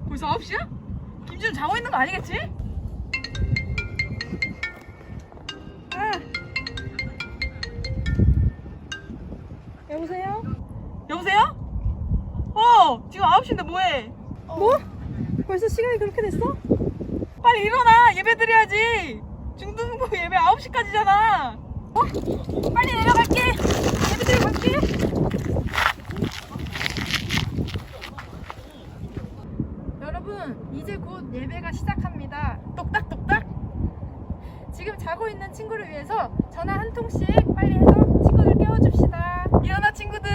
벌써 9시야? 김준우 자고 있는 거 아니겠지? 아. 여보세요? 여보세요? 지금 9시인데 뭐해? 뭐? 벌써 시간이 그렇게 됐어? 빨리 일어나! 예배 드려야지! 중등부 예배 9시까지잖아! 빨리 내려갈게! 예배 드리러 갈게! 여러분, 이제 곧 예배가 시작합니다. 똑딱똑딱. 지금 자고 있는 친구를 위해서 전화 한 통씩 빨리 해서 친구들 깨워줍시다. 일어나 친구들.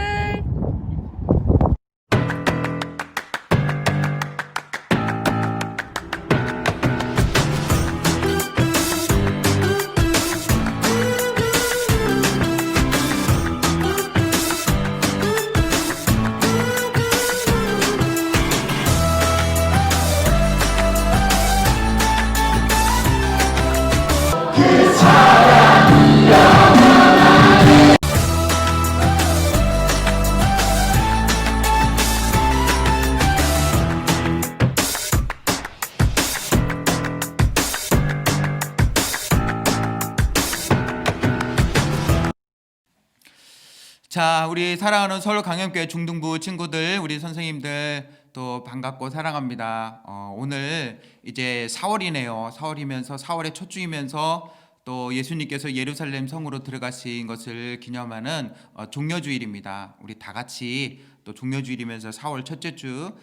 자, 우리 사랑하는 서울강염교회 중등부 친구들, 우리 선생님들 또 반갑고 사랑합니다. 오늘 이제 4월이네요. 4월이면서 4월의 첫 주이면서 또 예수님께서 예루살렘 성으로 들어가신 것을 기념하는 종려주일입니다. 우리 다 같이 또 종려주일이면서 4월 첫째 주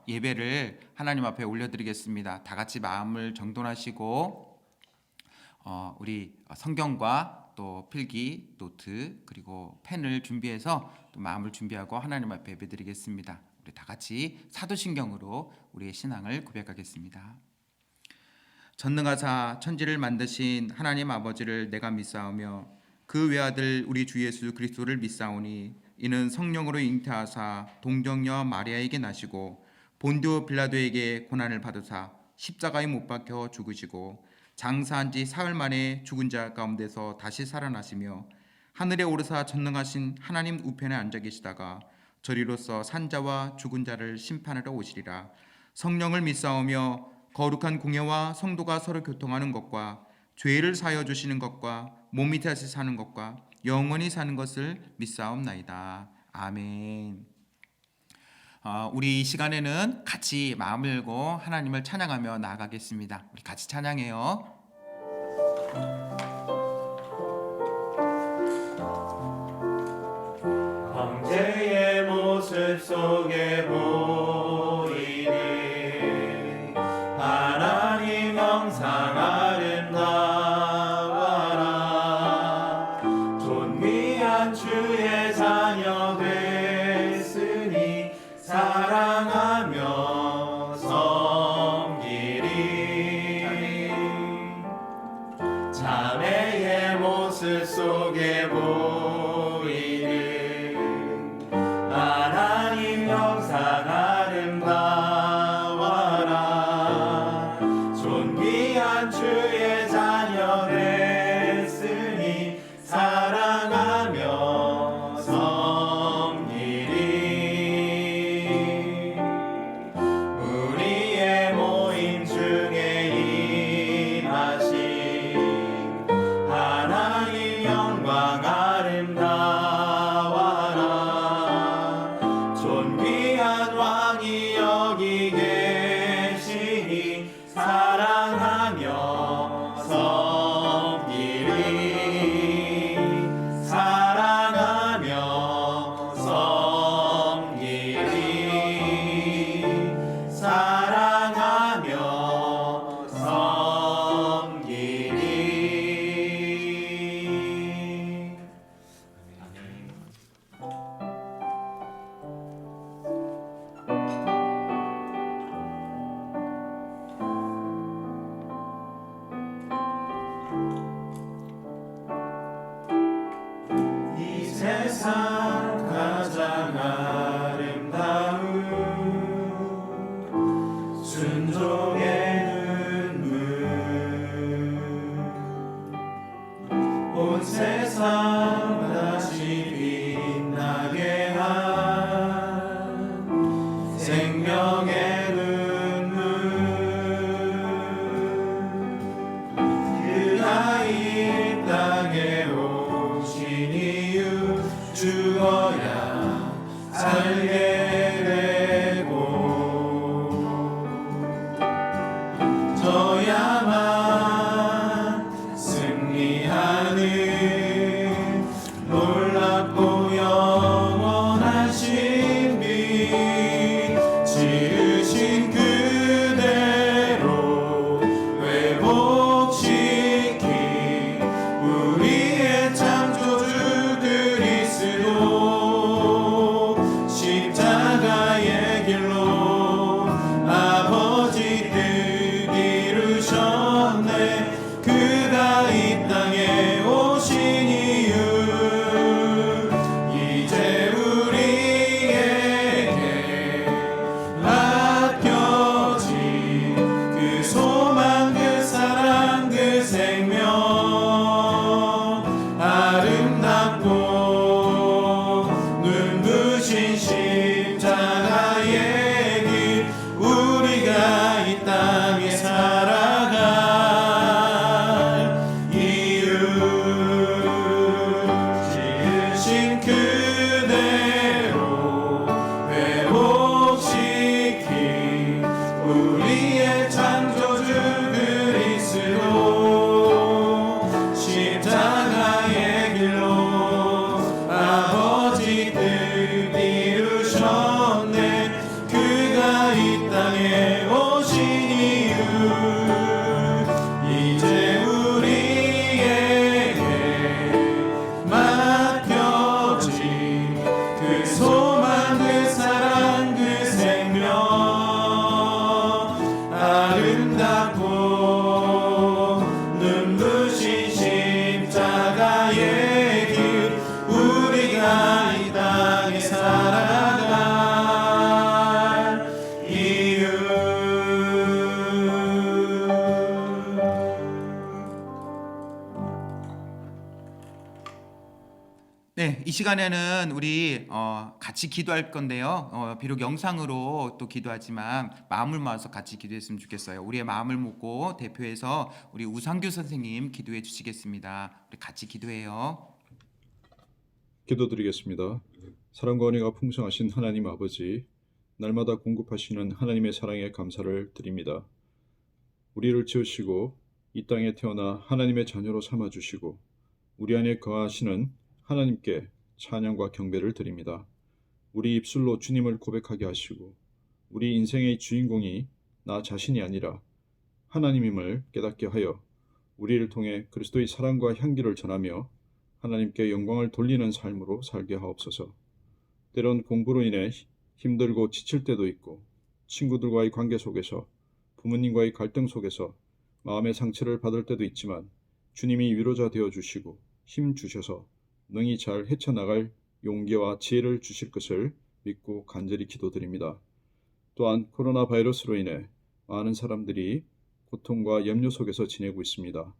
예배를 하나님 앞에 올려드리겠습니다. 다 같이 마음을 정돈하시고 우리 성경과 또 필기, 노트, 그리고 펜을 준비해서 또 마음을 준비하고 하나님 앞에 예배드리겠습니다. 우리 다 같이 사도신경으로 우리의 신앙을 고백하겠습니다. 전능하사 천지를 만드신 하나님 아버지를 내가 믿사오며 그 외아들 우리 주 예수 그리스도를 믿사오니 이는 성령으로 잉태하사 동정녀 마리아에게 나시고 본디오 빌라도에게 고난을 받으사 십자가에 못 박혀 죽으시고 장사한 지 사흘 만에 죽은 자 가운데서 다시 살아나시며 하늘에 오르사 전능하신 하나님 우편에 앉아 계시다가 저리로서 산자와 죽은 자를 심판하러 오시리라. 성령을 믿사오며 거룩한 공예와 성도가 서로 교통하는 것과 죄를 사하여 주시는 것과 몸이 다시 사는 것과 영원히 사는 것을 믿사옵나이다. 아멘. 우리 이 시간에는 같이 마음을 열고 하나님을 찬양하며 나아가겠습니다. 우리 같이 찬양해요. 황제의 모습 속에 보이는 하나님 영상 아름다워라. 존귀한 주의 자녀 됐으니 사랑하며 섬기리. 자매의 모습 속에 보이는 하나님 영상 살게 되고 저야만 승리하는 놀랍고 영원한 신비 지으신 그대로 회복시킨 우리의 창조주 그리스도 십자가의 길로 아버지 뜻 이루셨네. 그가 이 땅에 오신 이유 이제 우리에게 맡겨진 그 소망 그 사랑 그 생명 아름답고 눈부신 십자가의 길 우리가 이 땅에 살아갈 이유 지으신 그대로 회복시킨 우리의 창조주 그리스도 십자가의 길로 아버지 뜻 이루셨네. 그가 이 땅에 오신 이유 이제 우리에게 맡겨진 그 소망 그 사랑 그 생명 아름답고 눈부신 십자가의 길 우리가 이 땅에 살아갈 이유. 네, 이 시간에는 우리 같이 기도할 건데요. 비록 영상으로 또 기도하지만 마음을 모아서 같이 기도했으면 좋겠어요. 우리의 마음을 묻고 대표해서 우리 우상규 선생님 기도해 주시겠습니다. 우리 같이 기도해요. 기도드리겠습니다. 사랑과 은혜가 풍성하신 하나님 아버지, 날마다 공급하시는 하나님의 사랑에 감사를 드립니다. 우리를 지으시고 이 땅에 태어나 하나님의 자녀로 삼아주시고 우리 안에 거하시는 하나님께 찬양과 경배를 드립니다. 우리 입술로 주님을 고백하게 하시고 우리 인생의 주인공이 나 자신이 아니라 하나님임을 깨닫게 하여 우리를 통해 그리스도의 사랑과 향기를 전하며 하나님께 영광을 돌리는 삶으로 살게 하옵소서. 때론 공부로 인해 힘들고 지칠 때도 있고 친구들과의 관계 속에서 부모님과의 갈등 속에서 마음의 상처를 받을 때도 있지만 주님이 위로자 되어주시고 힘 주셔서 능히 잘 헤쳐나갈 용기와 지혜를 주실 것을 믿고 간절히 기도드립니다. 또한 코로나 바이러스로 인해 많은 사람들이 고통과 염려 속에서 지내고 있습니다.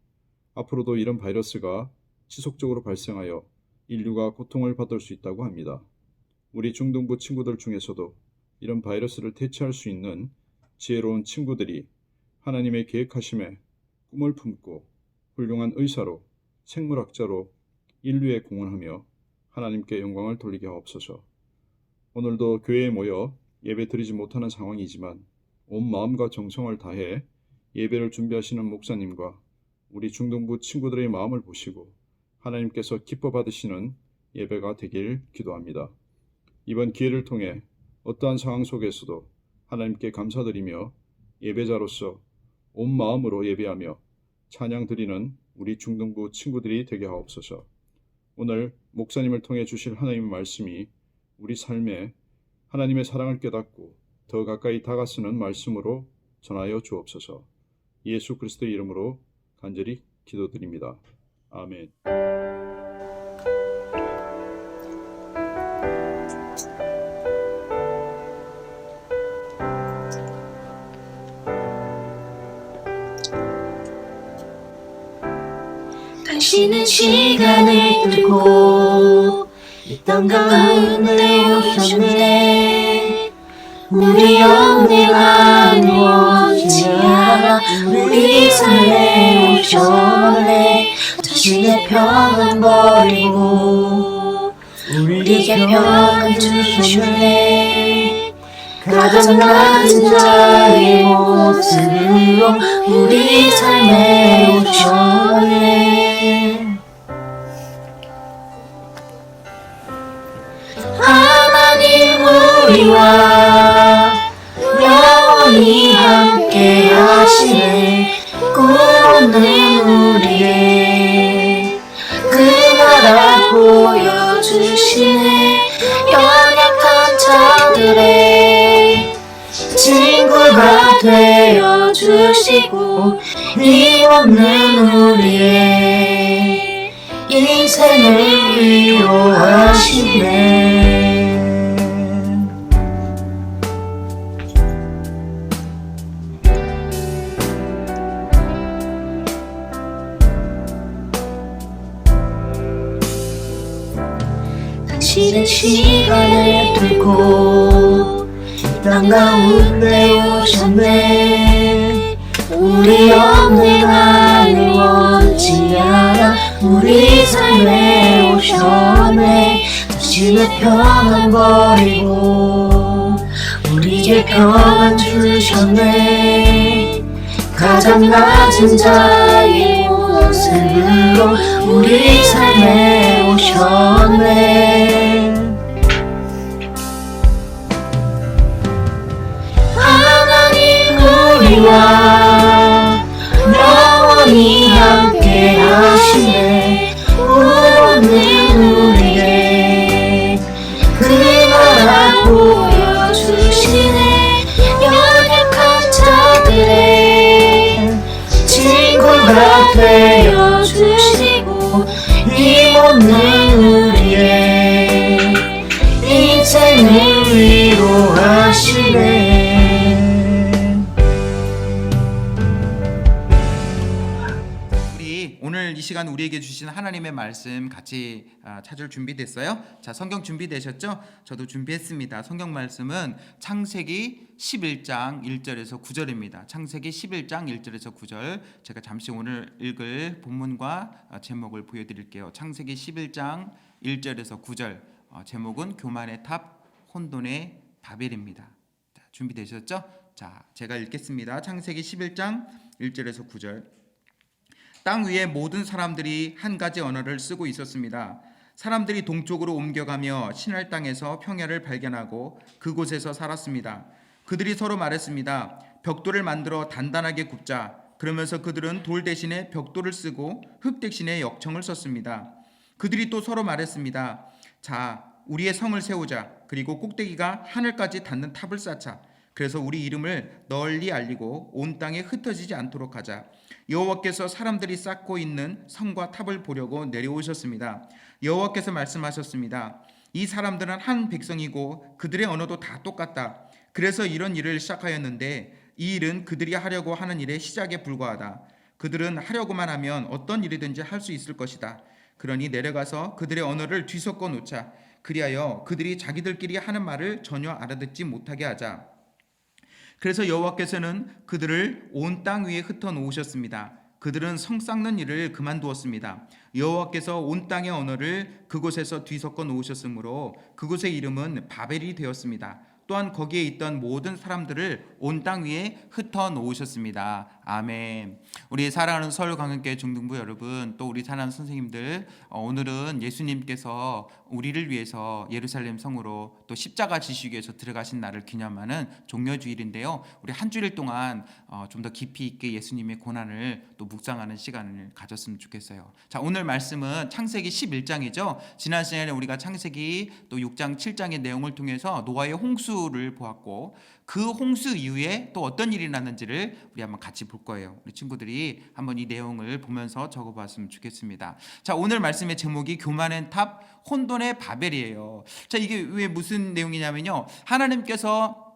앞으로도 이런 바이러스가 지속적으로 발생하여 인류가 고통을 받을 수 있다고 합니다. 우리 중등부 친구들 중에서도 이런 바이러스를 대체할 수 있는 지혜로운 친구들이 하나님의 계획하심에 꿈을 품고 훌륭한 의사로 생물학자로 인류에 공헌하며 하나님께 영광을 돌리게 하옵소서. 오늘도 교회에 모여 예배 드리지 못하는 상황이지만 온 마음과 정성을 다해 예배를 준비하시는 목사님과 우리 중등부 친구들의 마음을 보시고 하나님께서 기뻐 받으시는 예배가 되길 기도합니다. 이번 기회를 통해 어떠한 상황 속에서도 하나님께 감사드리며 예배자로서 온 마음으로 예배하며 찬양 드리는 우리 중등부 친구들이 되게 하옵소서. 오늘 목사님을 통해 주실 하나님의 말씀이 우리 삶에 하나님의 사랑을 깨닫고 더 가까이 다가서는 말씀으로 전하여 주옵소서. 예수 그리스도의 이름으로 간절히 기도드립니다. 아멘. 당신은 시간을 들고 있던 가운데 오셨네. 우리 영혼 아니오지 않아 우리 삶에 오셨네. 자신의 편은 버리고 우리에게 평안을 주셨네. 가장 낮은 자의 모습으로 우리 삶에 오셨네. 하나님 우리와 영원히 함께 하시네. 꿈없는 우리의 그 나라 보여주시네. 연약한 자들의 친구가 되어주시고 힘없는 우리의 인생을 위로하시네. 당신은 시간을 뚫고 이 땅 가운데 오셨네. 우리 없는 하늘 원치 않아 우리 삶에 오셨네. 당신의 평안 버리고 우리에게 평안 주셨네. 가장 낮은 자의 모습으로 우리 삶에 오셨네. 하나님 우리와 영원히 함께 하시네. 꿈없는 우리의 그 나라 보여주시네. 연약한 자들의 친구가 되어주시고 힘없는 우리의 인생을 위로하시네. 우리 오늘 이 시간 우리에게 주신 하나님의 말씀 같이 찾을 준비됐어요? 자, 성경 준비되셨죠? 저도 준비했습니다. 성경 말씀은 창세기 11장 1절에서 9절입니다. 창세기 11장 1절에서 9절. 제가 잠시 오늘 읽을 본문과 제목을 보여드릴게요. 창세기 11장 1절에서 9절. 제목은 교만의 탑, 혼돈의 바벨입니다. 자, 준비되셨죠? 자, 제가 읽겠습니다. 창세기 11장 1절에서 9절. 땅 위의 모든 사람들이 한 가지 언어를 쓰고 있었습니다. 사람들이 동쪽으로 옮겨가며 신할 땅에서 평야를 발견하고 그곳에서 살았습니다. 그들이 서로 말했습니다. 벽돌을 만들어 단단하게 굽자. 그러면서 그들은 돌 대신에 벽돌을 쓰고 흙 대신에 역청을 썼습니다. 그들이 또 서로 말했습니다. 자, 우리의 성을 세우자. 그리고 꼭대기가 하늘까지 닿는 탑을 쌓자. 그래서 우리 이름을 널리 알리고 온 땅에 흩어지지 않도록 하자. 여호와께서 사람들이 쌓고 있는 성과 탑을 보려고 내려오셨습니다. 여호와께서 말씀하셨습니다. 이 사람들은 한 백성이고 그들의 언어도 다 똑같다. 그래서 이런 일을 시작하였는데 이 일은 그들이 하려고 하는 일의 시작에 불과하다. 그들은 하려고만 하면 어떤 일이든지 할 수 있을 것이다. 그러니 내려가서 그들의 언어를 뒤섞어 놓자. 그리하여 그들이 자기들끼리 하는 말을 전혀 알아듣지 못하게 하자. 그래서 여호와께서는 그들을 온 땅 위에 흩어 놓으셨습니다. 그들은 성 쌓는 일을 그만두었습니다. 여호와께서 온 땅의 언어를 그곳에서 뒤섞어 놓으셨으므로 그곳의 이름은 바벨이 되었습니다. 또한 거기에 있던 모든 사람들을 온 땅 위에 흩어 놓으셨습니다. 아멘. 우리 사랑하는 서울광역교회 중등부 여러분, 또 우리 사랑하는 선생님들, 오늘은 예수님께서 우리를 위해서 예루살렘 성으로 또 십자가 지시기 위해서 들어가신 날을 기념하는 종려주일인데요. 우리 한 주일 동안 좀 더 깊이 있게 예수님의 고난을 또 묵상하는 시간을 가졌으면 좋겠어요. 자, 오늘 말씀은 창세기 11장이죠. 지난 시간에 우리가 창세기 또 6장, 7장의 내용을 통해서 노아의 홍수를 보았고 그 홍수 이후에 또 어떤 일이 났는지를 우리 한번 같이 볼 거예요. 우리 친구들이 한번 이 내용을 보면서 적어봤으면 좋겠습니다. 자, 오늘 말씀의 제목이 교만의 탑, 혼돈의 바벨이에요. 자, 이게 왜 무슨 내용이냐면요. 하나님께서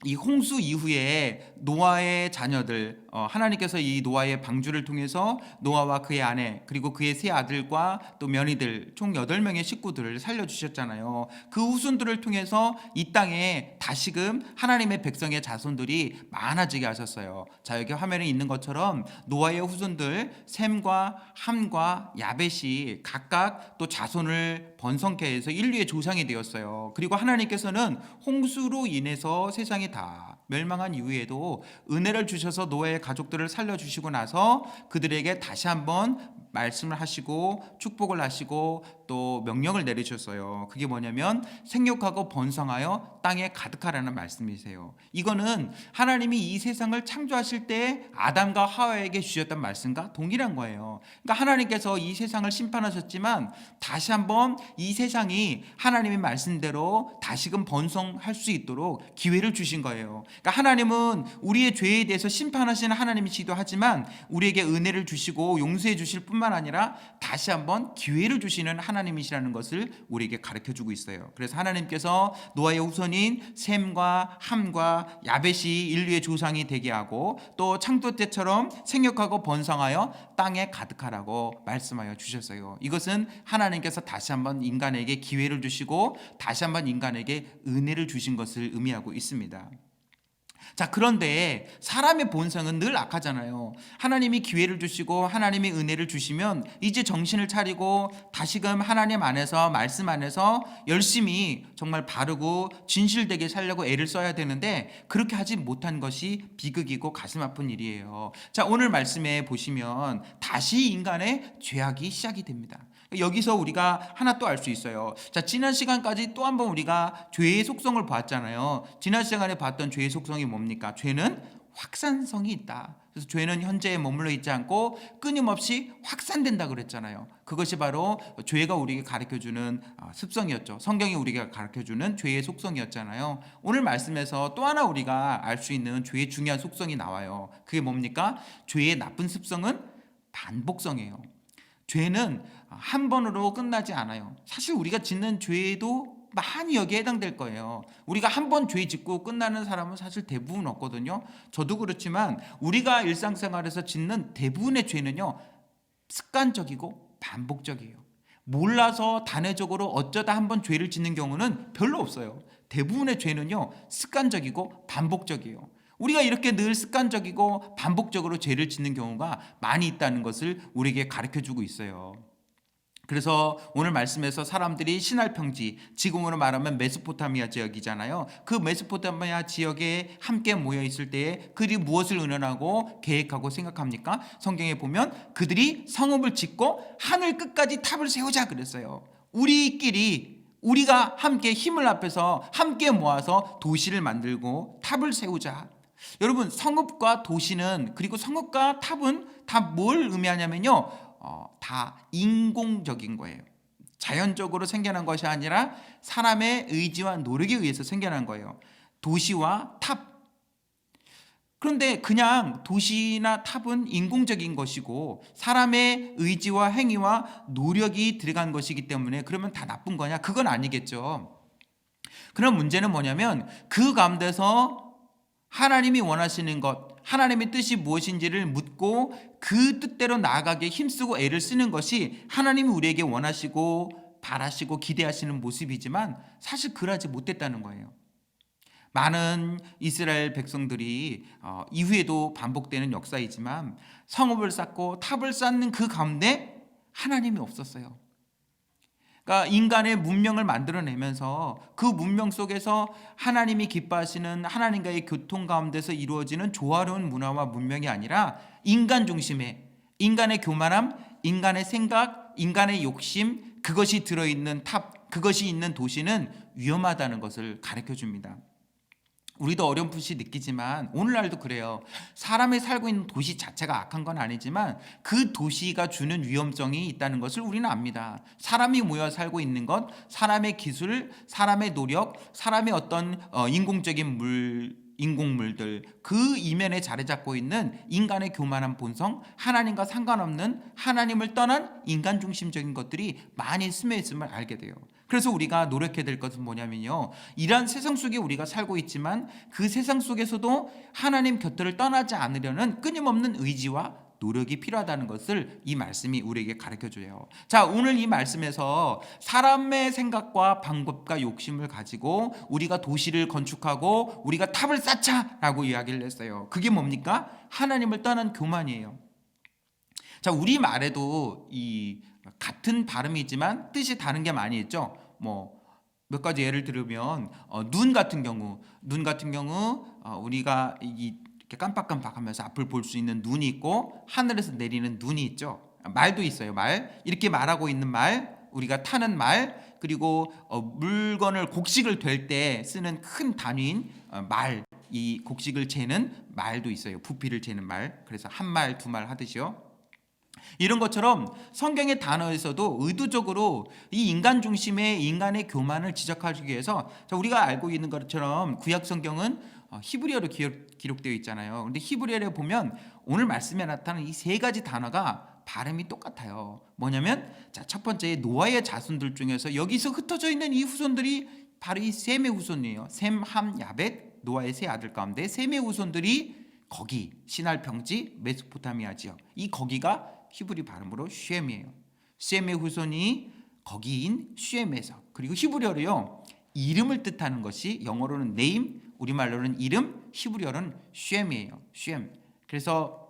이 홍수 이후에 노아의 자녀들, 하나님께서 이 노아의 방주를 통해서 노아와 그의 아내 그리고 그의 세 아들과 또 며느리들 총 8명의 식구들을 살려주셨잖아요. 그 후손들을 통해서 이 땅에 다시금 하나님의 백성의 자손들이 많아지게 하셨어요. 자, 여기 화면에 있는 것처럼 노아의 후손들 셈과 함과 야벳이 각각 또 자손을 번성케 해서 인류의 조상이 되었어요. 그리고 하나님께서는 홍수로 인해서 세상이 다 멸망한 이후에도 은혜를 주셔서 노아의 가족들을 살려주시고 나서 그들에게 다시 한번 말씀을 하시고 축복을 하시고 또 명령을 내리셨어요. 그게 뭐냐면 생육하고 번성하여 땅에 가득하라는 말씀이세요. 이거는 하나님이 이 세상을 창조하실 때 아담과 하와에게 주셨던 말씀과 동일한 거예요. 그러니까 하나님께서 이 세상을 심판하셨지만 다시 한번 이 세상이 하나님의 말씀대로 다시금 번성할 수 있도록 기회를 주신 거예요. 그러니까 하나님은 우리의 죄에 대해서 심판하시는 하나님이시기도 하지만 우리에게 은혜를 주시고 용서해 주실 뿐만 아니라 다시 한번 기회를 주시는 하나님이시라는 것을 우리에게 가르쳐주고 있어요. 그래서 하나님께서 노아의 후손인 셈과 함과 야벳이 인류의 조상이 되게 하고 또 창조 때처럼 생육하고 번성하여 땅에 가득하라고 말씀하여 주셨어요. 이것은 하나님께서 다시 한번 인간에게 기회를 주시고 다시 한번 인간에게 은혜를 주신 것을 의미하고 있습니다. 자, 그런데 사람의 본성은 늘 악하잖아요. 하나님이 기회를 주시고 하나님이 은혜를 주시면 이제 정신을 차리고 다시금 하나님 안에서 말씀 안에서 열심히 정말 바르고 진실되게 살려고 애를 써야 되는데 그렇게 하지 못한 것이 비극이고 가슴 아픈 일이에요. 자, 오늘 말씀에 보시면 다시 인간의 죄악이 시작이 됩니다. 여기서 우리가 하나 또 알 수 있어요. 자, 지난 시간까지 또 한번 우리가 죄의 속성을 봤잖아요. 지난 시간에 봤던 죄의 속성이 뭡니까? 죄는 확산성이 있다. 그래서 죄는 현재에 머물러 있지 않고 끊임없이 확산된다 그랬잖아요. 그것이 바로 죄가 우리에게 가르쳐주는 습성이었죠. 성경이 우리에게 가르쳐주는 죄의 속성이었잖아요. 오늘 말씀에서 또 하나 우리가 알 수 있는 죄의 중요한 속성이 나와요. 그게 뭡니까? 죄의 나쁜 습성은 반복성이에요. 죄는 한 번으로 끝나지 않아요. 사실 우리가 짓는 죄도 많이 여기에 해당될 거예요. 우리가 한 번 죄 짓고 끝나는 사람은 사실 대부분 없거든요. 저도 그렇지만 우리가 일상생활에서 짓는 대부분의 죄는요, 습관적이고 반복적이에요. 몰라서 단회적으로 어쩌다 한 번 죄를 짓는 경우는 별로 없어요. 대부분의 죄는요, 습관적이고 반복적이에요. 우리가 이렇게 늘 습관적이고 반복적으로 죄를 짓는 경우가 많이 있다는 것을 우리에게 가르쳐주고 있어요. 그래서 오늘 말씀에서 사람들이 신할 평지, 지금으로 말하면 메소포타미아 지역이잖아요. 그 메소포타미아 지역에 함께 모여 있을 때에 그들이 무엇을 의논하고 계획하고 생각합니까? 성경에 보면 그들이 성읍을 짓고 하늘 끝까지 탑을 세우자 그랬어요. 우리가 함께 힘을 합해서 함께 모아서 도시를 만들고 탑을 세우자. 여러분, 성읍과 도시는 그리고 성읍과 탑은 다 뭘 의미하냐면요, 다 인공적인 거예요. 자연적으로 생겨난 것이 아니라 사람의 의지와 노력에 의해서 생겨난 거예요. 도시와 탑. 그런데 그냥 도시나 탑은 인공적인 것이고 사람의 의지와 행위와 노력이 들어간 것이기 때문에 그러면 다 나쁜 거냐? 그건 아니겠죠. 그럼 문제는 뭐냐면 그 가운데서 하나님이 원하시는 것, 하나님의 뜻이 무엇인지를 묻고 그 뜻대로 나아가게 힘쓰고 애를 쓰는 것이 하나님이 우리에게 원하시고 바라시고 기대하시는 모습이지만 사실 그러지 못했다는 거예요. 많은 이스라엘 백성들이 이후에도 반복되는 역사이지만 성읍을 쌓고 탑을 쌓는 그 가운데 하나님이 없었어요. 그러니까 인간의 문명을 만들어내면서 그 문명 속에서 하나님이 기뻐하시는 하나님과의 교통 가운데서 이루어지는 조화로운 문화와 문명이 아니라 인간 중심의, 인간의 교만함, 인간의 생각, 인간의 욕심, 그것이 들어있는 탑, 그것이 있는 도시는 위험하다는 것을 가르쳐줍니다. 우리도 어렴풋이 느끼지만 오늘날도 그래요. 사람이 살고 있는 도시 자체가 악한 건 아니지만 그 도시가 주는 위험성이 있다는 것을 우리는 압니다. 사람이 모여 살고 있는 것, 사람의 기술, 사람의 노력, 사람의 어떤 인공물들, 그 이면에 자리 잡고 있는 인간의 교만한 본성, 하나님과 상관없는 하나님을 떠난 인간 중심적인 것들이 많이 스며 있음을 알게 돼요. 그래서 우리가 노력해야 될 것은 뭐냐면요, 이러한 세상 속에 우리가 살고 있지만 그 세상 속에서도 하나님 곁을 떠나지 않으려는 끊임없는 의지와 노력이 필요하다는 것을 이 말씀이 우리에게 가르쳐줘요. 자, 오늘 이 말씀에서 사람의 생각과 방법과 욕심을 가지고 우리가 도시를 건축하고 우리가 탑을 쌓자라고 이야기를 했어요. 그게 뭡니까? 하나님을 떠난 교만이에요. 자, 우리 말에도 이 같은 발음이지만 뜻이 다른 게 많이 있죠. 몇 가지 예를 들으면 눈 같은 경우 우리가 이렇게 깜빡깜빡하면서 앞을 볼 수 있는 눈이 있고 하늘에서 내리는 눈이 있죠. 말도 있어요. 말, 이렇게 말하고 있는 말, 우리가 타는 말, 그리고 물건을 곡식을 될 때 쓰는 큰 단위인 말, 이 곡식을 재는 말도 있어요. 부피를 재는 말. 그래서 한 말, 두 말 하듯이요. 이런 것처럼 성경의 단어에서도 의도적으로 이 인간 중심의 인간의 교만을 지적하기 위해서, 우리가 알고 있는 것처럼 구약 성경은 히브리어로 기록되어 있잖아요. 그런데 히브리어에 보면 오늘 말씀에 나타나는 이 세 가지 단어가 발음이 똑같아요. 뭐냐면, 첫 번째 노아의 자손들 중에서 여기서 흩어져 있는 이 후손들이 바로 이 셈의 후손이에요. 셈, 함, 야벳, 노아의 세 아들 가운데 셈의 후손들이 거기 시날 평지 메소포타미아 지역, 이 거기가 히브리 발음으로 쉔이에요. 쉔의 후손이 거기인 쉔에서, 그리고 히브리어로요 이름을 뜻하는 것이 영어로는 name, 우리말로는 이름, 히브리어로는 쉔이에요. 쉔. 그래서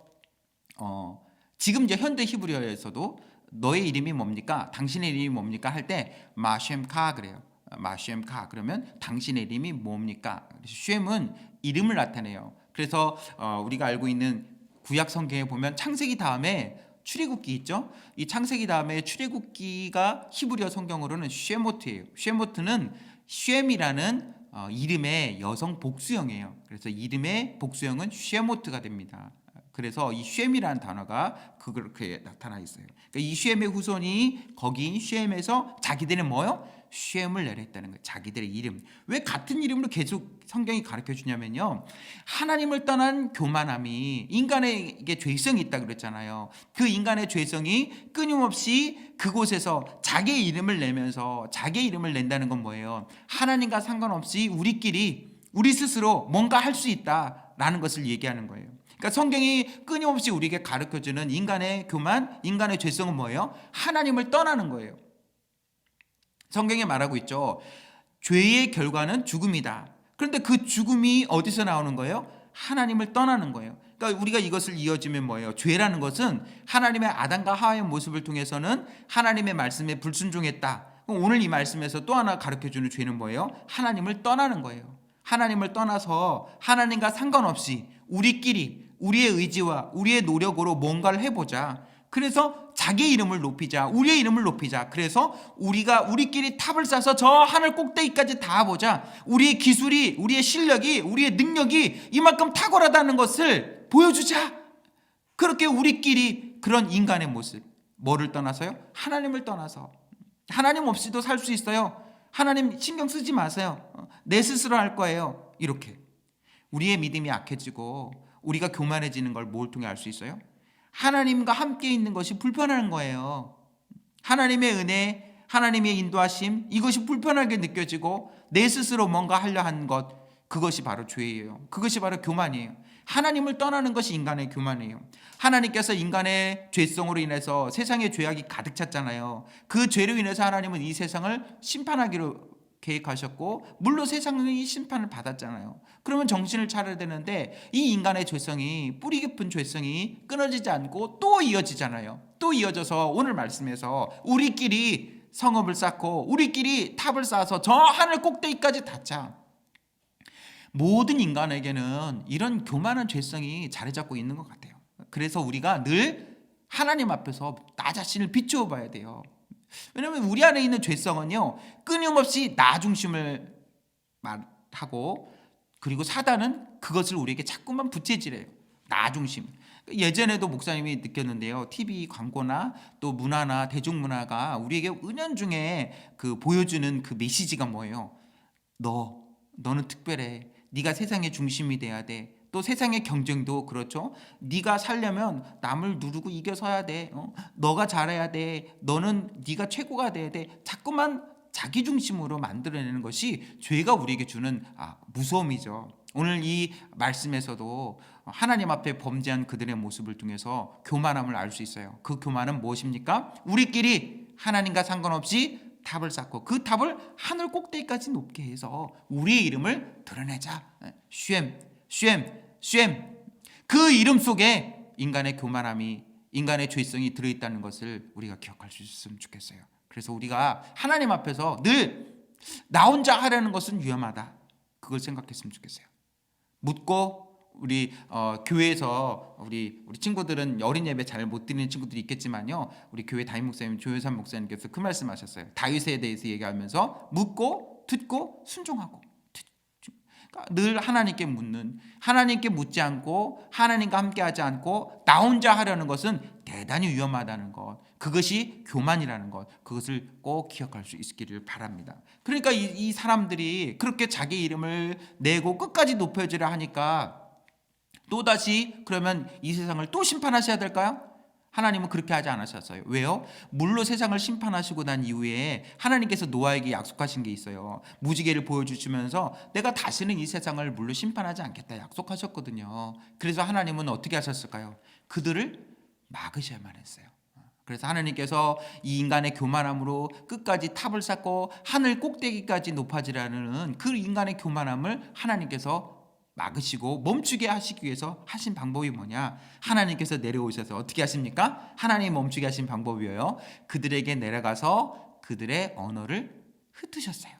지금 이제 현대 히브리어에서도 너의 이름이 뭡니까? 당신의 이름이 뭡니까? 할 때 마쉔카 그래요. 마쉔카 그러면 당신의 이름이 뭡니까? 쉔은 이름을 나타내요. 그래서 우리가 알고 있는 구약 성경에 보면 창세기 다음에 출애굽기 있죠? 이 창세기 다음에 출애굽기가 히브리어 성경으로는 쉐모트예요. 쉐모트는 쉔이라는 이름의 여성 복수형이에요. 그래서 이름의 복수형은 쉐모트가 됩니다. 그래서 이 쉔이라는 단어가 그렇게 나타나 있어요. 그러니까 이 쉔의 후손이 거기인 쉔에서 자기들은 뭐요? 쉔을 내렸다는 거예요. 자기들의 이름. 왜 같은 이름으로 계속 성경이 가르쳐 주냐면요, 하나님을 떠난 교만함이 인간에게 죄성이 있다고 그랬잖아요. 그 인간의 죄성이 끊임없이 그곳에서 자기의 이름을 내면서, 자기의 이름을 낸다는 건 뭐예요? 하나님과 상관없이 우리 스스로 뭔가 할 수 있다라는 것을 얘기하는 거예요. 그러니까 성경이 끊임없이 우리에게 가르쳐주는 인간의 교만, 인간의 죄성은 뭐예요? 하나님을 떠나는 거예요. 성경에 말하고 있죠. 죄의 결과는 죽음이다. 그런데 그 죽음이 어디서 나오는 거예요? 하나님을 떠나는 거예요. 그러니까 우리가 이것을 이어지면 뭐예요? 죄라는 것은 하나님의 아담과 하와의 모습을 통해서는 하나님의 말씀에 불순종했다. 오늘 이 말씀에서 또 하나 가르쳐주는 죄는 뭐예요? 하나님을 떠나는 거예요. 하나님을 떠나서 하나님과 상관없이 우리끼리 우리의 의지와 우리의 노력으로 뭔가를 해보자. 그래서 자기의 이름을 높이자, 우리의 이름을 높이자. 그래서 우리끼리 탑을 쌓아서 저 하늘 꼭대기까지 닿아보자. 우리의 기술이, 우리의 실력이, 우리의 능력이 이만큼 탁월하다는 것을 보여주자. 그렇게 우리끼리 그런 인간의 모습, 뭐를 떠나서요? 하나님을 떠나서. 하나님 없이도 살 수 있어요. 하나님 신경 쓰지 마세요. 내 스스로 할 거예요. 이렇게 우리의 믿음이 약해지고 우리가 교만해지는 걸 뭘 통해 알 수 있어요? 하나님과 함께 있는 것이 불편한 거예요. 하나님의 은혜, 하나님의 인도하심, 이것이 불편하게 느껴지고 내 스스로 뭔가 하려 한 것, 그것이 바로 죄예요. 그것이 바로 교만이에요. 하나님을 떠나는 것이 인간의 교만이에요. 하나님께서 인간의 죄성으로 인해서 세상에 죄악이 가득 찼잖아요. 그 죄로 인해서 하나님은 이 세상을 심판하기로 계획하셨고, 물론 세상이 심판을 받았잖아요. 그러면 정신을 차려야 되는데 이 인간의 죄성이, 뿌리 깊은 죄성이 끊어지지 않고 또 이어지잖아요. 또 이어져서 오늘 말씀에서 우리끼리 성읍을 쌓고 우리끼리 탑을 쌓아서 저 하늘 꼭대기까지 닿자. 모든 인간에게는 이런 교만한 죄성이 자리 잡고 있는 것 같아요. 그래서 우리가 늘 하나님 앞에서 나 자신을 비추어 봐야 돼요. 왜냐하면 우리 안에 있는 죄성은요, 끊임없이 나 중심을 말하고, 그리고 사단은 그것을 우리에게 자꾸만 부채질해요. 나 중심. 예전에도 목사님이 느꼈는데요, TV 광고나 또 문화나 대중문화가 우리에게 은연중에 보여주는 그 메시지가 뭐예요? 너는 특별해. 네가 세상의 중심이 돼야 돼. 또 세상의 경쟁도 그렇죠. 네가 살려면 남을 누르고 이겨서야 돼. 너가 잘해야 돼. 네가 최고가 돼야 돼. 자꾸만 자기 중심으로 만들어내는 것이 죄가 우리에게 주는 무서움이죠. 오늘 이 말씀에서도 하나님 앞에 범죄한 그들의 모습을 통해서 교만함을 알 수 있어요. 그 교만은 무엇입니까? 우리끼리 하나님과 상관없이 탑을 쌓고 그 탑을 하늘 꼭대기까지 높게 해서 우리의 이름을 드러내자. 쉔. 그 이름 속에 인간의 교만함이, 인간의 죄성이 들어있다는 것을 우리가 기억할 수 있으면 좋겠어요. 그래서 우리가 하나님 앞에서 늘 나 혼자 하려는 것은 위험하다, 그걸 생각했으면 좋겠어요. 묻고 우리 교회에서 우리 친구들은 어린 예배 잘 못 드리는 친구들이 있겠지만요, 우리 교회 담임 목사님 조효산 목사님께서 그 말씀하셨어요. 다윗에 대해서 얘기하면서 묻고 듣고 순종하고. 그러니까 늘 하나님께 묻는, 하나님께 묻지 않고 하나님과 함께하지 않고 나 혼자 하려는 것은 대단히 위험하다는 것, 그것이 교만이라는 것, 그것을 꼭 기억할 수 있기를 바랍니다. 그러니까 이 사람들이 그렇게 자기 이름을 내고 끝까지 높여지려 하니까 또다시 그러면 이 세상을 또 심판하셔야 될까요? 하나님은 그렇게 하지 않으셨어요. 왜요? 물로 세상을 심판하시고 난 이후에 하나님께서 노아에게 약속하신 게 있어요. 무지개를 보여주시면서 내가 다시는 이 세상을 물로 심판하지 않겠다 약속하셨거든요. 그래서 하나님은 어떻게 하셨을까요? 그들을 막으셔야만 했어요. 그래서 하나님께서 이 인간의 교만함으로 끝까지 탑을 쌓고 하늘 꼭대기까지 높아지라는 그 인간의 교만함을 하나님께서 막으시고 멈추게 하시기 위해서 하신 방법이 뭐냐? 하나님께서 내려오셔서 어떻게 하십니까? 하나님 멈추게 하신 방법이에요. 그들에게 내려가서 그들의 언어를 흩으셨어요.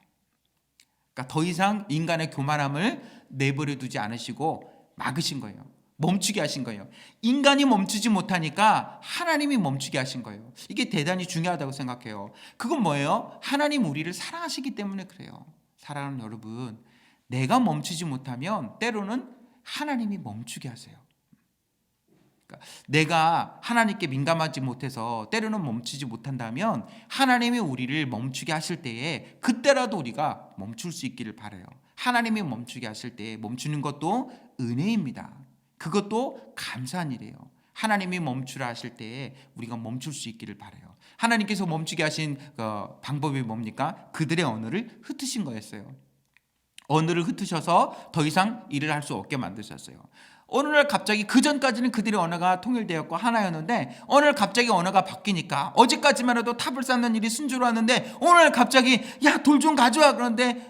그러니까 더 이상 인간의 교만함을 내버려 두지 않으시고 막으신 거예요. 멈추게 하신 거예요. 인간이 멈추지 못하니까 하나님이 멈추게 하신 거예요. 이게 대단히 중요하다고 생각해요. 그건 뭐예요? 하나님 우리를 사랑하시기 때문에 그래요. 사랑하는 여러분, 내가 멈추지 못하면 때로는 하나님이 멈추게 하세요. 그러니까 내가 하나님께 민감하지 못해서 때로는 멈추지 못한다면 하나님이 우리를 멈추게 하실 때에 그때라도 우리가 멈출 수 있기를 바라요. 하나님이 멈추게 하실 때 멈추는 것도 은혜입니다. 그것도 감사한 일이에요. 하나님이 멈추라 하실 때에 우리가 멈출 수 있기를 바라요. 하나님께서 멈추게 하신 방법이 뭡니까? 그들의 언어를 흩으신 거였어요. 언어를 흩으셔서 더 이상 일을 할 수 없게 만드셨어요. 어느 날 갑자기, 그 전까지는 그들의 언어가 통일되었고 하나였는데 어느 날 갑자기 언어가 바뀌니까, 어제까지만 해도 탑을 쌓는 일이 순조로웠는데 오늘 갑자기 야, 돌 좀 가져와. 그런데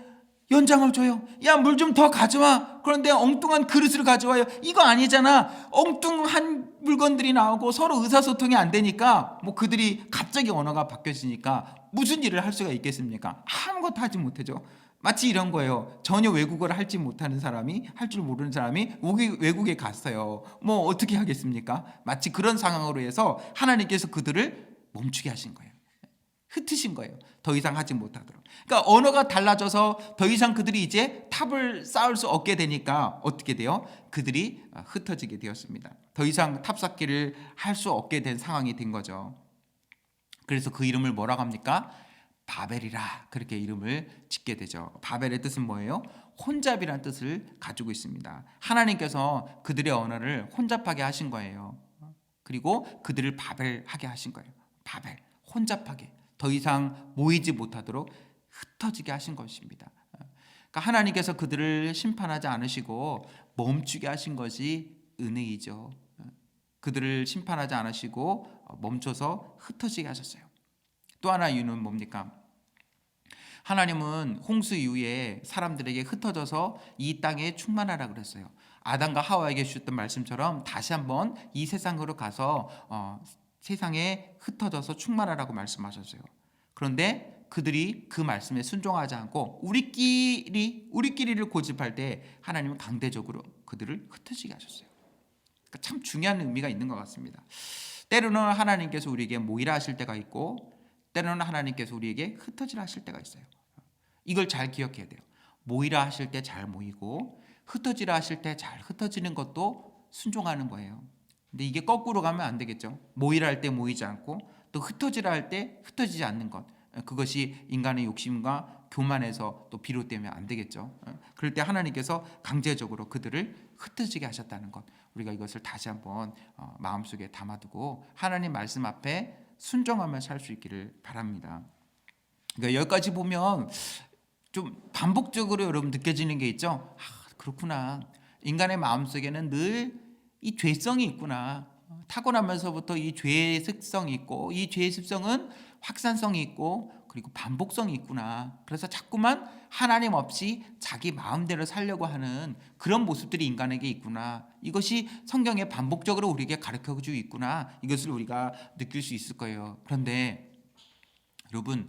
연장을 줘요. 야, 물 좀 더 가져와. 그런데 엉뚱한 그릇을 가져와요. 이거 아니잖아. 엉뚱한 물건들이 나오고 서로 의사소통이 안 되니까 그들이 갑자기 언어가 바뀌어지니까 무슨 일을 할 수가 있겠습니까? 아무것도 하지 못하죠. 마치 이런 거예요. 전혀 외국어를 할지 못하는 사람이, 할 줄 모르는 사람이 외국에 갔어요. 어떻게 하겠습니까? 마치 그런 상황으로 해서 하나님께서 그들을 멈추게 하신 거예요. 흩으신 거예요. 더 이상 하지 못하도록. 그러니까 언어가 달라져서 더 이상 그들이 이제 탑을 쌓을 수 없게 되니까 어떻게 돼요? 그들이 흩어지게 되었습니다. 더 이상 탑 쌓기를 할 수 없게 된 상황이 된 거죠. 그래서 그 이름을 뭐라고 합니까? 바벨이라, 그렇게 이름을 짓게 되죠. 바벨의 뜻은 뭐예요? 혼잡이라는 뜻을 가지고 있습니다. 하나님께서 그들의 언어를 혼잡하게 하신 거예요. 그리고 그들을 바벨하게 하신 거예요. 바벨, 혼잡하게, 더 이상 모이지 못하도록 흩어지게 하신 것입니다. 그러니까 하나님께서 그들을 심판하지 않으시고 멈추게 하신 것이 은혜이죠. 그들을 심판하지 않으시고 멈춰서 흩어지게 하셨어요. 또 하나 이유는 뭡니까? 하나님은 홍수 이후에 사람들에게 흩어져서 이 땅에 충만하라 그랬어요. 아담과 하와에게 주셨던 말씀처럼 다시 한번 이 세상으로 가서 세상에 흩어져서 충만하라고 말씀하셨어요. 그런데 그들이 그 말씀에 순종하지 않고 우리끼리를 고집할 때 하나님은 강대적으로 그들을 흩어지게 하셨어요. 그러니까 참 중요한 의미가 있는 것 같습니다. 때로는 하나님께서 우리에게 모이라 하실 때가 있고 때로는 하나님께서 우리에게 흩어지라 하실 때가 있어요. 이걸 잘 기억해야 돼요. 모이라 하실 때 잘 모이고 흩어지라 하실 때 잘 흩어지는 것도 순종하는 거예요. 근데 이게 거꾸로 가면 안 되겠죠. 모이라 할 때 모이지 않고 또 흩어지라 할 때 흩어지지 않는 것, 그것이 인간의 욕심과 교만에서 또 비롯되면 안 되겠죠. 그럴 때 하나님께서 강제적으로 그들을 흩어지게 하셨다는 것, 우리가 이것을 다시 한번 마음속에 담아두고 하나님 말씀 앞에 순종하며 살 수 있기를 바랍니다. 그러니까 여기까지 보면 좀 반복적으로 여러분 느껴지는 게 있죠. 그렇구나. 인간의 마음속에는 늘 이 죄성이 있구나. 타고나면서부터 이 죄의 습성이 있고, 이 죄의 습성은 확산성이 있고, 그리고 반복성이 있구나. 그래서 자꾸만 하나님 없이 자기 마음대로 살려고 하는 그런 모습들이 인간에게 있구나. 이것이 성경에 반복적으로 우리에게 가르쳐주고 있구나. 이것을 우리가 느낄 수 있을 거예요. 그런데 여러분,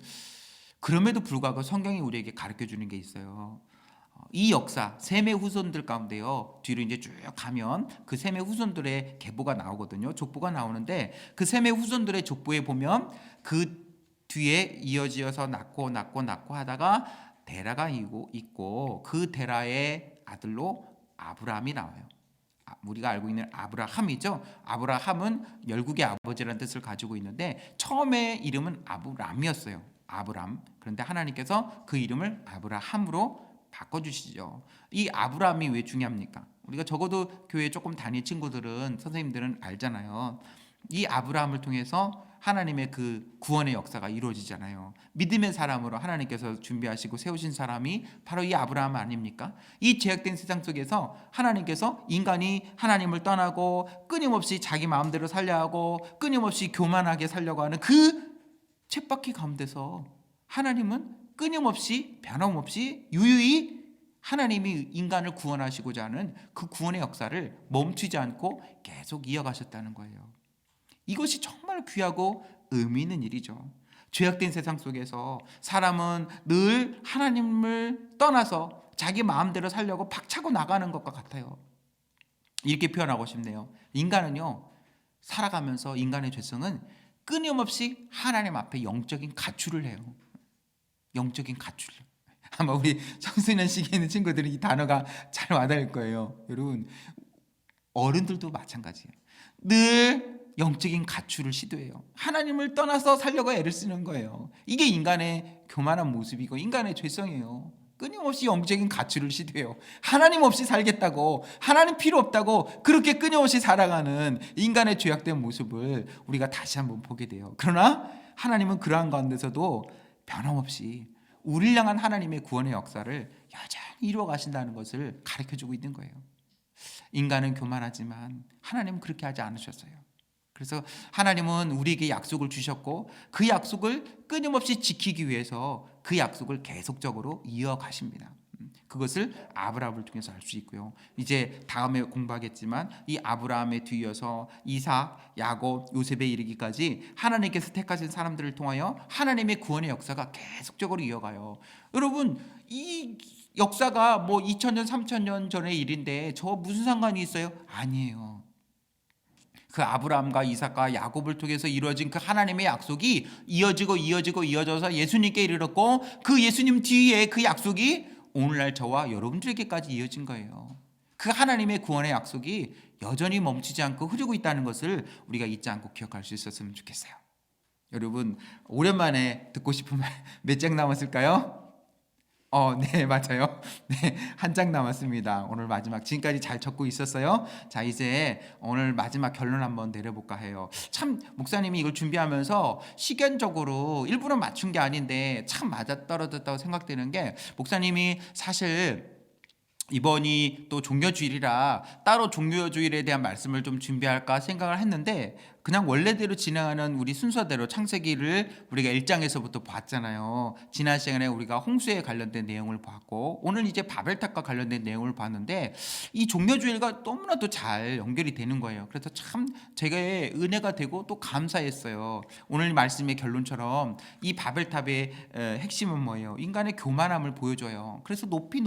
그럼에도 불구하고 성경이 우리에게 가르쳐주는 게 있어요. 이 역사, 셈의 후손들 가운데요, 뒤로 이제 쭉 가면 그 셈의 후손들의 계보가 나오거든요. 족보가 나오는데 그 셈의 후손들의 족보에 보면 그 뒤에 이어지어서 낳고 하다가 데라가 있고 그 데라의 아들로 아브라함이 나와요. 우리가 알고 있는 아브라함이죠. 아브라함은 열국의 아버지라는 뜻을 가지고 있는데 처음에 이름은 아브람이었어요. 아브람. 그런데 하나님께서 그 이름을 아브라함으로 바꿔주시죠. 이 아브라함이 왜 중요합니까? 우리가 적어도 교회 조금 다닌 친구들은, 선생님들은 알잖아요. 이 아브라함을 통해서 하나님의 그 구원의 역사가 이루어지잖아요. 믿음의 사람으로 하나님께서 준비하시고 세우신 사람이 바로 이 아브라함 아닙니까? 이 죄악된 세상 속에서 하나님께서 인간이 하나님을 떠나고 끊임없이 자기 마음대로 살려 하고 끊임없이 교만하게 살려고 하는 그 쳇바퀴 가운데서 하나님은 끊임없이 변함없이 유유히 하나님이 인간을 구원하시고자 하는 그 구원의 역사를 멈추지 않고 계속 이어가셨다는 거예요. 이것이 정말 귀하고 의미 있는 일이죠. 죄악된 세상 속에서 사람은 늘 하나님을 떠나서 자기 마음대로 살려고 박차고 나가는 것과 같아요. 이렇게 표현하고 싶네요. 인간은요, 살아가면서 인간의 죄성은 끊임없이 하나님 앞에 영적인 가출을 해요. 영적인 가출. 아마 우리 청소년 시기에 있는 친구들은 이 단어가 잘 와닿을 거예요. 여러분, 어른들도 마찬가지예요. 늘 영적인 가출을 시도해요. 하나님을 떠나서 살려고 애를 쓰는 거예요. 이게 인간의 교만한 모습이고 인간의 죄성이에요. 끊임없이 영적인 가출을 시도해요. 하나님 없이 살겠다고, 하나님 필요 없다고 그렇게 끊임없이 살아가는 인간의 죄악된 모습을 우리가 다시 한번 보게 돼요. 그러나 하나님은 그러한 가운데서도 변함없이 우리를 향한 하나님의 구원의 역사를 여전히 이루어 가신다는 것을 가르쳐주고 있는 거예요. 인간은 교만하지만 하나님은 그렇게 하지 않으셨어요. 그래서 하나님은 우리에게 약속을 주셨고 그 약속을 끊임없이 지키기 위해서 그 약속을 계속적으로 이어가십니다. 그것을 아브라함을 통해서 알 수 있고요. 이제 다음에 공부하겠지만 이 아브라함에 뒤이어서 이삭, 야곱, 요셉에 이르기까지 하나님께서 택하신 사람들을 통하여 하나님의 구원의 역사가 계속적으로 이어가요. 여러분, 이 역사가 뭐 2000년, 3000년 전의 일인데 저 무슨 상관이 있어요? 아니에요. 그 아브라함과 이삭과 야곱을 통해서 이루어진 그 하나님의 약속이 이어져서 예수님께 이르렀고 그 예수님 뒤에 그 약속이 오늘날 저와 여러분들에게까지 이어진 거예요. 그 하나님의 구원의 약속이 여전히 멈추지 않고 흐르고 있다는 것을 우리가 잊지 않고 기억할 수 있었으면 좋겠어요. 여러분, 오랜만에 듣고 싶은 말 몇 장 남았을까요? 네, 맞아요. 네, 한 장 남았습니다. 오늘 마지막, 지금까지 잘 적고 있었어요. 자, 이제 오늘 마지막 결론 한번 내려볼까 해요. 참, 목사님이 이걸 준비하면서 시견적으로 일부러 맞춘 게 아닌데 참 맞아떨어졌다고 생각되는 게, 목사님이 사실 이번이 또 종려주일이라 따로 종려주일에 대한 말씀을 좀 준비할까 생각을 했는데 그냥 원래대로 진행하는 우리 순서대로 창세기를 우리가 1장에서부터 봤잖아요. 지난 시간에 우리가 홍수에 관련된 내용을 봤고 오늘 이제 바벨탑과 관련된 내용을 봤는데 이 종려주일과 너무나도 잘 연결이 되는 거예요. 그래서 참 제게 은혜가 되고 또 감사했어요. 오늘 말씀의 결론처럼 이 바벨탑의 핵심은 뭐예요? 인간의 교만함을 보여줘요. 그래서 높이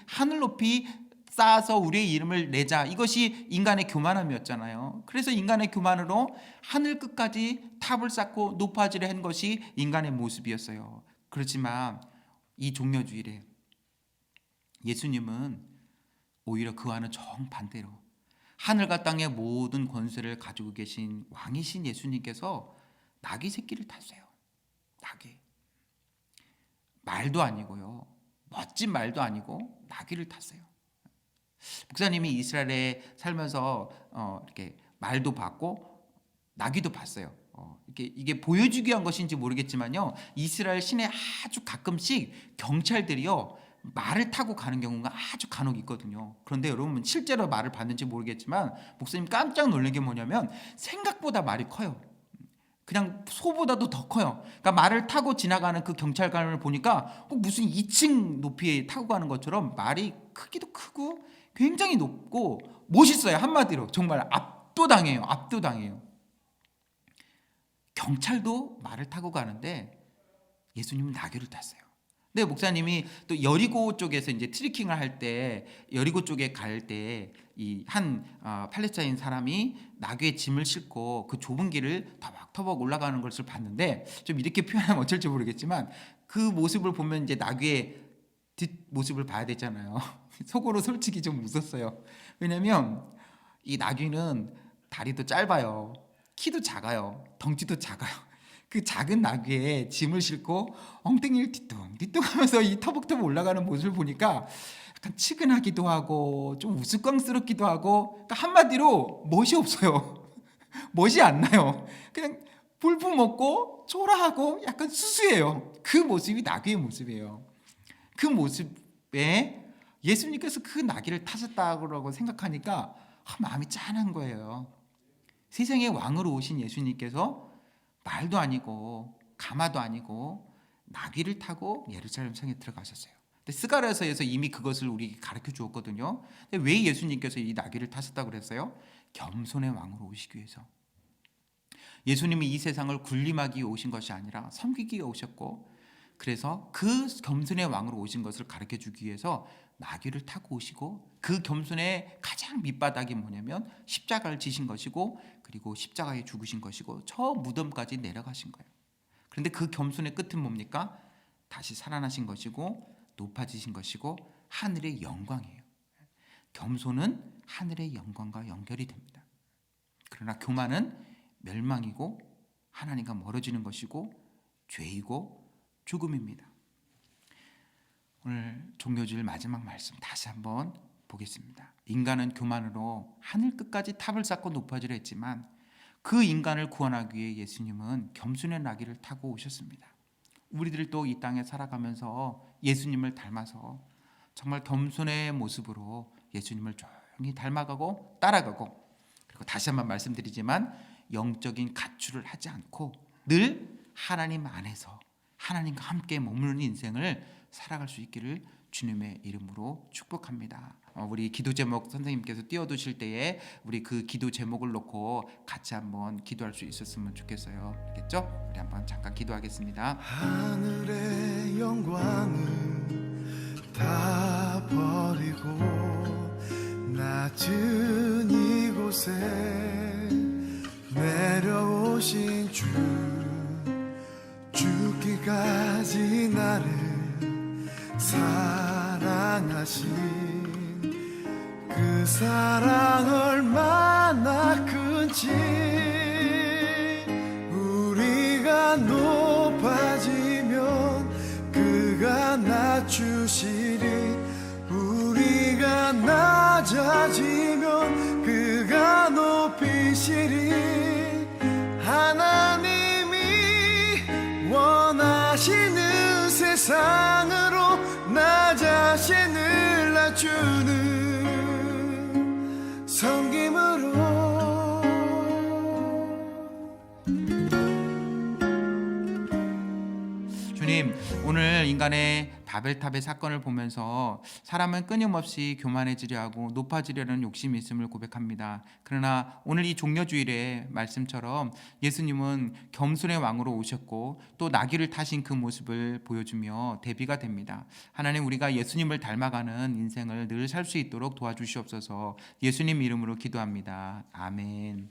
하늘 높이 쌓아서 우리의 이름을 내자, 이것이 인간의 교만함이었잖아요. 그래서 인간의 교만으로 하늘 끝까지 탑을 쌓고 높아지려 한 것이 인간의 모습이었어요. 그렇지만 이 종려주일에 예수님은 오히려 그와는 정반대로 하늘과 땅의 모든 권세를 가지고 계신 왕이신 예수님께서 나귀 새끼를 탔어요. 나귀. 말도 아니고요, 멋진 말도 아니고 나귀를 탔어요. 목사님이 이스라엘에 살면서 이렇게 말도 봤고 나귀도 봤어요. 이게 보여주기 위한 것인지 모르겠지만요, 이스라엘 시내에 아주 가끔씩 경찰들이요 말을 타고 가는 경우가 아주 간혹 있거든요. 그런데 여러분 실제로 말을 봤는지 모르겠지만 목사님 깜짝 놀란 게 뭐냐면 생각보다 말이 커요. 그냥 소보다도 더 커요. 그러니까 말을 타고 지나가는 그 경찰관을 보니까 꼭 무슨 2층 높이에 타고 가는 것처럼 말이 크기도 크고 굉장히 높고 멋있어요. 한마디로 정말 압도당해요. 압도당해요. 경찰도 말을 타고 가는데 예수님은 나귀를 탔어요. 근데 목사님이 또 여리고 쪽에서 이제 트레킹을 할 때, 여리고 쪽에 갈 때 이 한 팔레스타인 사람이 나귀에 짐을 싣고 그 좁은 길을 터벅터벅 올라가는 것을 봤는데, 좀 이렇게 표현하면 어쩔지 모르겠지만 그 모습을 보면 이제 나귀의 뒷 모습을 봐야 되잖아요. 속으로 솔직히 좀 웃었어요. 왜냐면 이 나귀는 다리도 짧아요. 키도 작아요. 덩치도 작아요. 그 작은 나귀에 짐을 싣고 엉덩이를 뒤뚱뒤뚱 하면서 이 터벅터벅 올라가는 모습을 보니까 약간 측은하기도 하고 좀 우스꽝스럽기도 하고, 그러니까 한마디로 멋이 없어요. 멋이 안 나요. 그냥 볼품없고 초라하고 약간 수수해요. 그 모습이 나귀의 모습이에요. 그 모습에 예수님께서 그 나귀를 타셨다고 생각하니까 마음이 짠한 거예요. 세상의 왕으로 오신 예수님께서 말도 아니고 가마도 아니고 나귀를 타고 예루살렘 성에 들어가셨어요. 근데 스가랴서에서 이미 그것을 우리에게 가르쳐 주었거든요. 근데 왜 예수님께서 이 나귀를 타셨다고 그랬어요? 겸손의 왕으로 오시기 위해서. 예수님이 이 세상을 군림하기 위해 오신 것이 아니라 섬기기 위해 오셨고, 그래서 그 겸손의 왕으로 오신 것을 가르쳐 주기 위해서 나귀를 타고 오시고, 그 겸손의 가장 밑바닥이 뭐냐면 십자가를 지신 것이고, 그리고 십자가에 죽으신 것이고, 저 무덤까지 내려가신 거예요. 그런데 그 겸손의 끝은 뭡니까? 다시 살아나신 것이고 높아지신 것이고 하늘의 영광이에요. 겸손은 하늘의 영광과 연결이 됩니다. 그러나 교만은 멸망이고 하나님과 멀어지는 것이고 죄이고 죽음입니다. 오늘 종료주일 마지막 말씀 다시 한번 보겠습니다. 인간은 교만으로 하늘 끝까지 탑을 쌓고 높아지려 했지만 그 인간을 구원하기 위해 예수님은 겸손의 나귀를 타고 오셨습니다. 우리들도 이 땅에 살아가면서 예수님을 닮아서 정말 겸손의 모습으로 예수님을 조용히 닮아가고 따라가고, 그리고 다시 한번 말씀드리지만 영적인 가출을 하지 않고 늘 하나님 안에서 하나님과 함께 머무는 인생을 살아갈 수 있기를 주님의 이름으로 축복합니다. 우리 기도 제목 선생님께서 띄워두실 때에 우리 그 기도 제목을 놓고 같이 한번 기도할 수 있었으면 좋겠어요. 알겠죠? 우리 한번 잠깐 기도하겠습니다. 하늘의 영광을 다 버리고 낮은 이곳에 내려오신 주, 죽기까지 나를 사랑하신 그 사랑 얼마나 큰지, 우리가 높아지면 그가 낮추시리, 우리가 낮아지면 그가 높이시리. 하나님이 원하시는 세상으로 나 자신을 낮추는 섬김으로. 주님, 오늘 인간의 바벨탑의 사건을 보면서 사람은 끊임없이 교만해지려 하고 높아지려는 욕심이 있음을 고백합니다. 그러나 오늘 이 종려주일의 말씀처럼 예수님은 겸손의 왕으로 오셨고 또 나귀를 타신 그 모습을 보여주며 대비가 됩니다. 하나님, 우리가 예수님을 닮아가는 인생을 늘 살 수 있도록 도와주시옵소서. 예수님 이름으로 기도합니다. 아멘.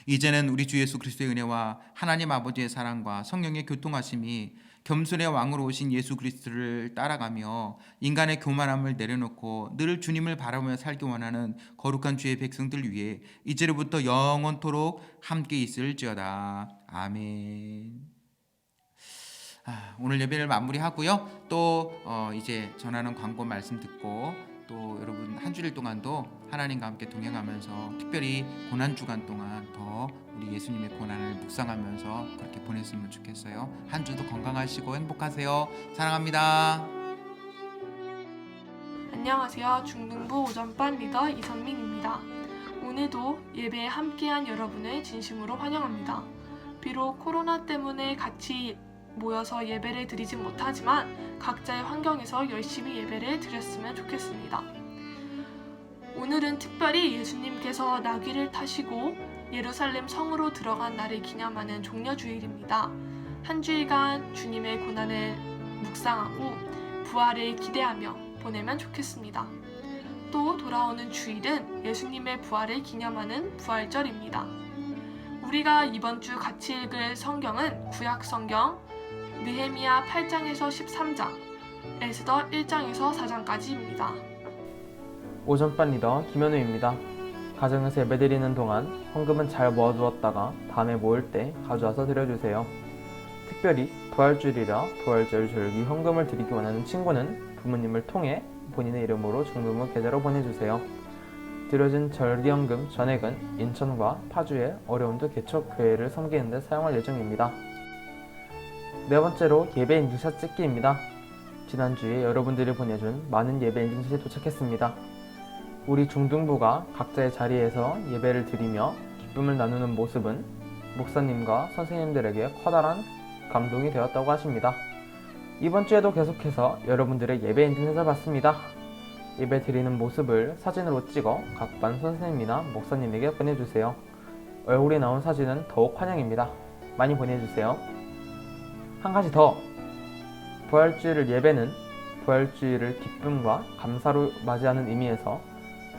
이제는 우리 주 예수 그리스도의 은혜와 하나님 아버지의 사랑과 성령의 교통하심이 겸손의 왕으로 오신 예수 그리스도를 따라가며 인간의 교만함을 내려놓고 늘 주님을 바라보며 살기 원하는 거룩한 주의 백성들 위해 이제로부터 영원토록 함께 있을지어다. 아멘. 오늘 예배를 마무리하고요. 또 이제 전하는 광고 말씀 듣고 또 여러분 한 주일 동안도 하나님과 함께 동행하면서 특별히 고난주간 동안 더 우리 예수님의 고난을 묵상하면서 그렇게 보냈으면 좋겠어요. 한 주도 건강하시고 행복하세요. 사랑합니다. 안녕하세요. 중등부 오전반 리더 이선민입니다. 오늘도 예배에 함께한 여러분을 진심으로 환영합니다. 비록 코로나 때문에 같이 모여서 예배를 드리진 못하지만 각자의 환경에서 열심히 예배를 드렸으면 좋겠습니다. 오늘은 특별히 예수님께서 나귀를 타시고 예루살렘 성으로 들어간 날을 기념하는 종려주일입니다. 한 주일간 주님의 고난을 묵상하고 부활을 기대하며 보내면 좋겠습니다. 또 돌아오는 주일은 예수님의 부활을 기념하는 부활절입니다. 우리가 이번 주 같이 읽을 성경은 구약 성경 느헤미야 8장에서 13장, 에스더 1장에서 4장까지입니다. 오전반 리더 김현우입니다. 가정에서 예배드리는 동안 헌금은 잘 모아두었다가 다음에 모일 때 가져와서 드려주세요. 특별히 부활주일이라 부활절 절기 헌금을 드리기 원하는 친구는 부모님을 통해 본인의 이름으로 중등부 계좌로 보내주세요. 드려진 절기헌금 전액은 인천과 파주의 어려운도 개척교회를 섬기는 데 사용할 예정입니다. 네 번째로 예배 인증샷 찍기입니다. 지난주에 여러분들이 보내준 많은 예배 인증샷이 도착했습니다. 우리 중등부가 각자의 자리에서 예배를 드리며 기쁨을 나누는 모습은 목사님과 선생님들에게 커다란 감동이 되었다고 하십니다. 이번 주에도 계속해서 여러분들의 예배 인증샷을 받습니다. 예배 드리는 모습을 사진으로 찍어 각 반 선생님이나 목사님에게 보내주세요. 얼굴이 나온 사진은 더욱 환영입니다. 많이 보내주세요. 한 가지 더! 부활주일을 예배는 부활주일을 기쁨과 감사로 맞이하는 의미에서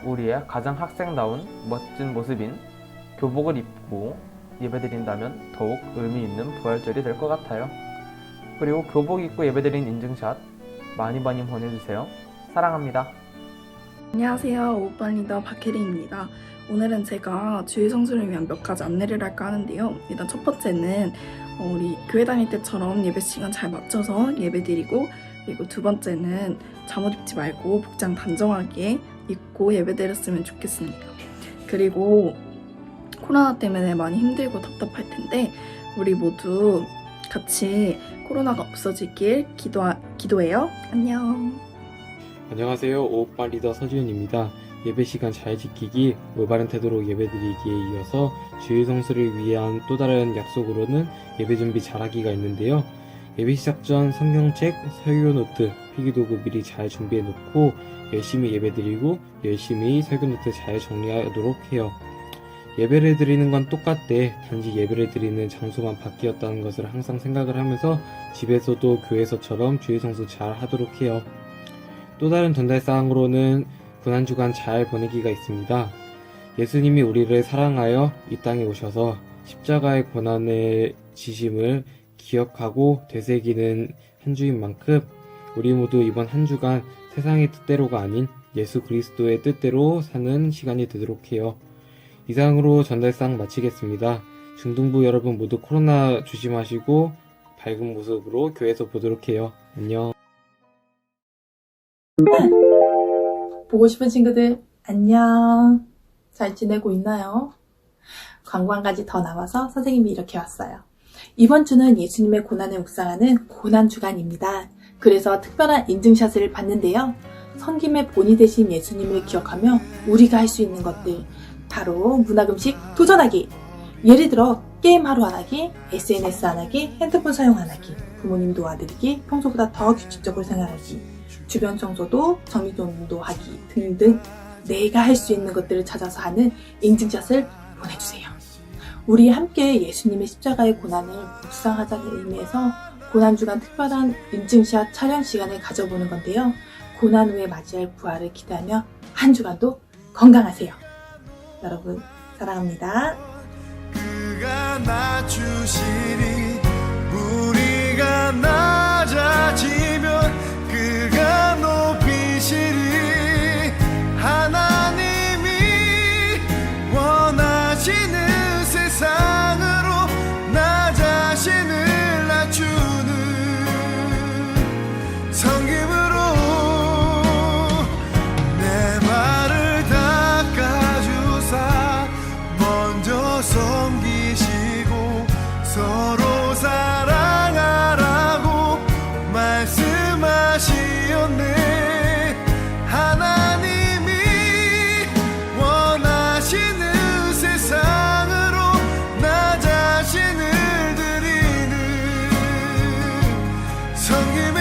우리의 가장 학생다운 멋진 모습인 교복을 입고 예배드린다면 더욱 의미 있는 부활절이 될 것 같아요. 그리고 교복 입고 예배드린 인증샷 많이 보내주세요. 사랑합니다. 안녕하세요. 5반 리더 박혜리입니다. 오늘은 제가 주일 성수를 위한 몇 가지 안내를 할까 하는데요. 일단 첫 번째는 우리 교회 다닐 때처럼 예배 시간 잘 맞춰서 예배 드리고, 그리고 두 번째는 잠옷 입지 말고 복장 단정하게 입고 예배 드렸으면 좋겠습니다. 그리고 코로나 때문에 많이 힘들고 답답할 텐데 우리 모두 같이 코로나가 없어지길 기도해요. 안녕. 안녕하세요. 오빠 리더 서지훈입니다. 예배 시간 잘 지키기, 올바른 태도로 예배드리기에 이어서 주일 성수를 위한 또 다른 약속으로는 예배 준비 잘하기가 있는데요. 예배 시작 전 성경책, 설교 노트, 필기도구 미리 잘 준비해 놓고 열심히 예배드리고 열심히 설교 노트 잘 정리하도록 해요. 예배를 드리는 건 똑같대. 단지 예배를 드리는 장소만 바뀌었다는 것을 항상 생각을 하면서 집에서도 교회에서처럼 주일 성수 잘 하도록 해요. 또 다른 전달사항으로는 고난주간 잘 보내기가 있습니다. 예수님이 우리를 사랑하여 이 땅에 오셔서 십자가의 고난의 지심을 기억하고 되새기는 한 주인 만큼 우리 모두 이번 한 주간 세상의 뜻대로가 아닌 예수 그리스도의 뜻대로 사는 시간이 되도록 해요. 이상으로 전달사항 마치겠습니다. 중등부 여러분 모두 코로나 조심하시고 밝은 모습으로 교회에서 보도록 해요. 안녕. 보고 싶은 친구들 안녕. 잘 지내고 있나요? 관광까지 더 나와서 선생님이 이렇게 왔어요. 이번 주는 예수님의 고난을 묵상하는 고난주간입니다. 그래서 특별한 인증샷을 받는데요. 섬김의 본이 되신 예수님을 기억하며 우리가 할 수 있는 것들, 바로 문학음식 도전하기. 예를 들어 게임 하루 안 하기, SNS 안 하기, 핸드폰 사용 안 하기, 부모님 도와드리기, 평소보다 더 규칙적으로 생활하기, 주변 청소도 정리정돈도 하기 등등 내가 할 수 있는 것들을 찾아서 하는 인증샷을 보내주세요. 우리 함께 예수님의 십자가의 고난을 묵상하자는 의미에서 고난주간 특별한 인증샷 촬영 시간을 가져보는 건데요. 고난 후에 맞이할 부활을 기대하며 한 주간도 건강하세요. 여러분 사랑합니다. 그가 낮추시니 우리가 낮아지면 그가 높이시리. 하나님이 원하시는 세상으로 나 자신을 낮추는 섬김으로 내 말 잠기면